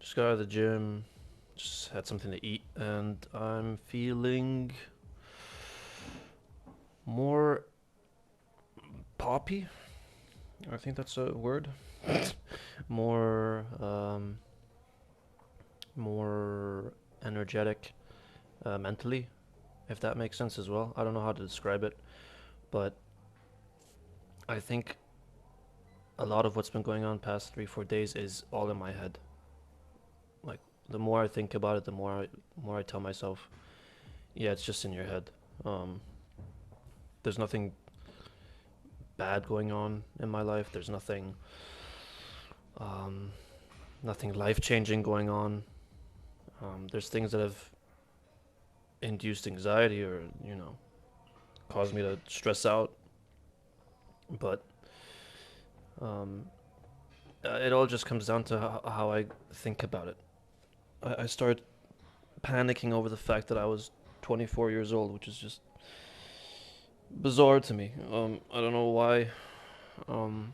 Just got out of the gym, just had something to eat, and I'm feeling more poppy. I think that's a word. More, more energetic mentally, if that makes sense as well. I don't know how to describe it, but I think a lot of what's been going on past 3, 4 days is all in my head. Like the more I think about it, the more I tell myself, yeah, it's just in your head. Um, there's nothing bad going on in my life. There's um, nothing life changing going on. There's things that have induced anxiety or caused me to stress out, but um, it all just comes down to how I think about it. I started panicking over the fact that I was 24 years old, which is just bizarre to me. I don't know why. Um,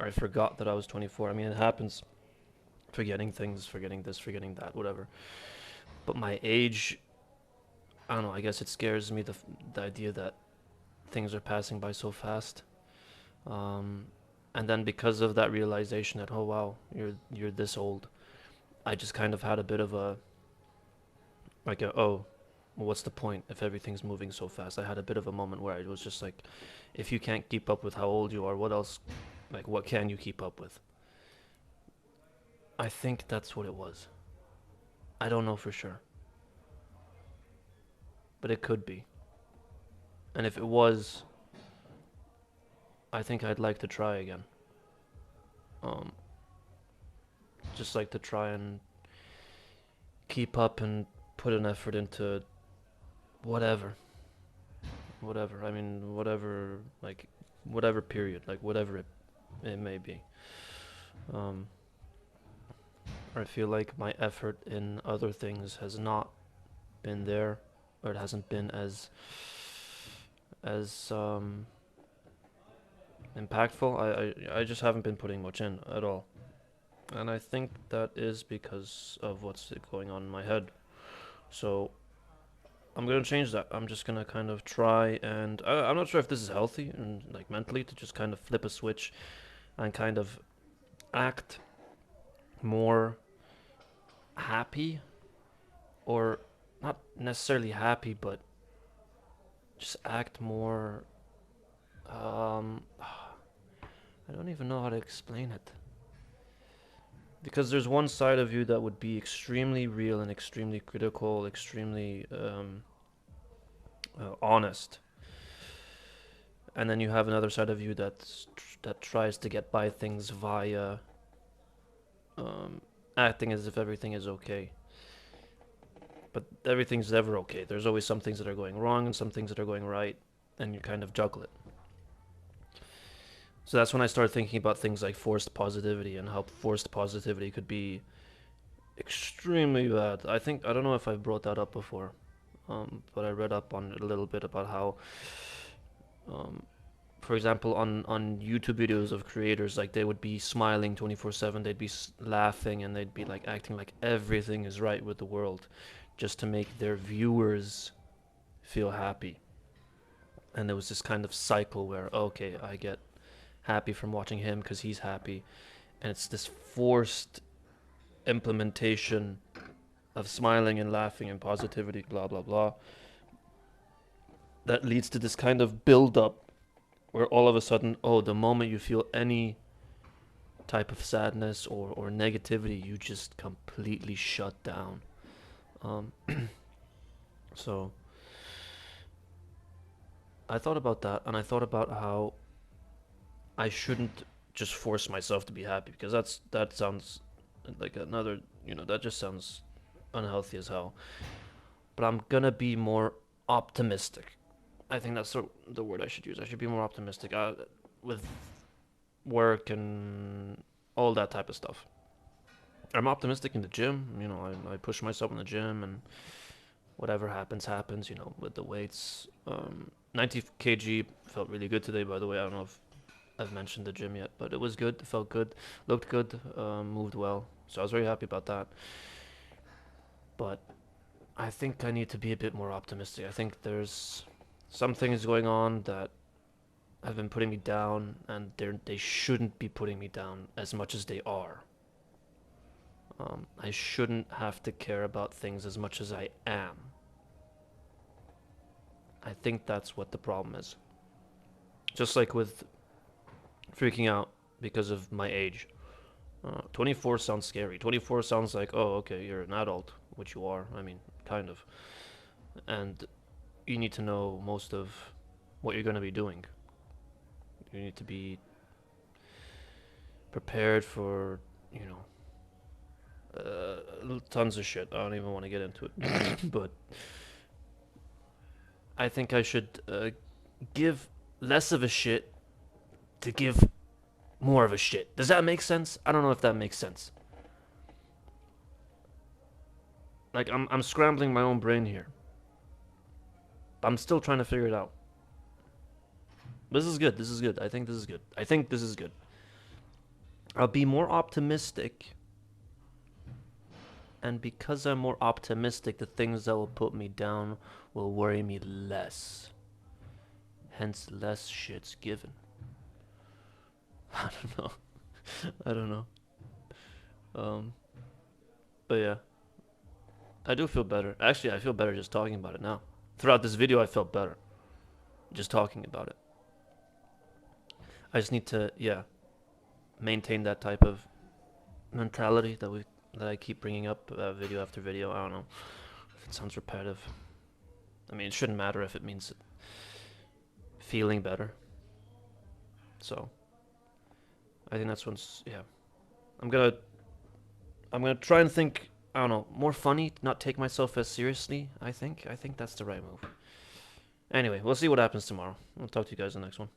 I forgot that I was 24. I mean, it happens. Forgetting things, forgetting this, forgetting that, whatever. But my age, I don't know. I guess it scares me the idea that things are passing by so fast. Um, and then because of that realization that, oh wow, you're this old, I just kind of had a bit of a oh, well, what's the point if everything's moving so fast? I had a bit of a moment where it was just like, if you can't keep up with how old you are, what else? Like, what can you keep up with? I think that's what it was. I don't know for sure, but it could be. And if it was, I think I'd like to try again. Um, just like to try and keep up and put an effort into whatever, whatever. I mean, whatever, like, whatever period, like, whatever it may be. Um, I feel like my effort in other things has not been there, or it hasn't been as impactful. I just haven't been putting much in at all, and I think that is because of what's going on in my head. So I'm gonna change that. I'm just gonna kind of try, and I'm not sure if this is healthy and like mentally to just kind of flip a switch and kind of act more happy, or not necessarily happy, but just act more. I don't even know how to explain it. Because there's one side of you that would be extremely real and extremely critical, extremely honest, and then you have another side of you that tries to get by things via um, acting as if everything is okay. But everything's never okay. There's always some things that are going wrong and some things that are going right, and you kind of juggle it. So that's when I started thinking about things like forced positivity and how forced positivity could be extremely bad. I don't know if I've brought that up before, but I read up on it a little bit about how, um, for example, on YouTube videos of creators, like they would be smiling 24/7, they'd be laughing, and they'd be like acting like everything is right with the world, just to make their viewers feel happy. And there was this kind of cycle where, okay, I get happy from watching him because he's happy, and it's this forced implementation of smiling and laughing and positivity, blah blah blah, that leads to this kind of build up where all of a sudden, oh, the moment you feel any type of sadness or negativity, you just completely shut down. Um, so I thought about that, and I thought about how I shouldn't just force myself to be happy, because that sounds like another, that just sounds unhealthy as hell. But I'm gonna be more optimistic. I think that's the word I should use. I should be more optimistic with work and all that type of stuff. I'm optimistic in the gym. I push myself in the gym, and whatever happens, happens. With the weights. 90 kg felt really good today, by the way. I don't know if I've mentioned the gym yet, but it was good. It felt good, looked good, moved well. So I was very happy about that. But I think I need to be a bit more optimistic. I think there's some things going on that have been putting me down, and they shouldn't be putting me down as much as they are. I shouldn't have to care about things as much as I am. I think that's what the problem is. Just like with freaking out because of my age. 24 sounds scary. 24 sounds like, oh, okay, you're an adult, which you are. I mean, kind of. And you need to know most of what you're going to be doing. You need to be prepared for, you know, tons of shit. I don't even want to get into it. But I think I should give less of a shit to give more of a shit. Does that make sense? I don't know if that makes sense. Like I'm scrambling my own brain here. I'm still trying to figure it out. This is good. This is good. I think this is good. I think this is good. I'll be more optimistic. And because I'm more optimistic, the things that will put me down will worry me less. Hence, less shit's given. I don't know. I don't know. But yeah. I do feel better. Actually, I feel better just talking about it now. Throughout this video, I felt better. Just talking about it. I just need to, yeah, maintain that type of mentality that I keep bringing up video after video. I don't know if it sounds repetitive. I mean, it shouldn't matter if it means feeling better. So, I think that's what's, yeah. I'm gonna try and think, I don't know, more funny, not take myself as seriously, I think that's the right move. Anyway, we'll see what happens tomorrow. I'll talk to you guys in the next one.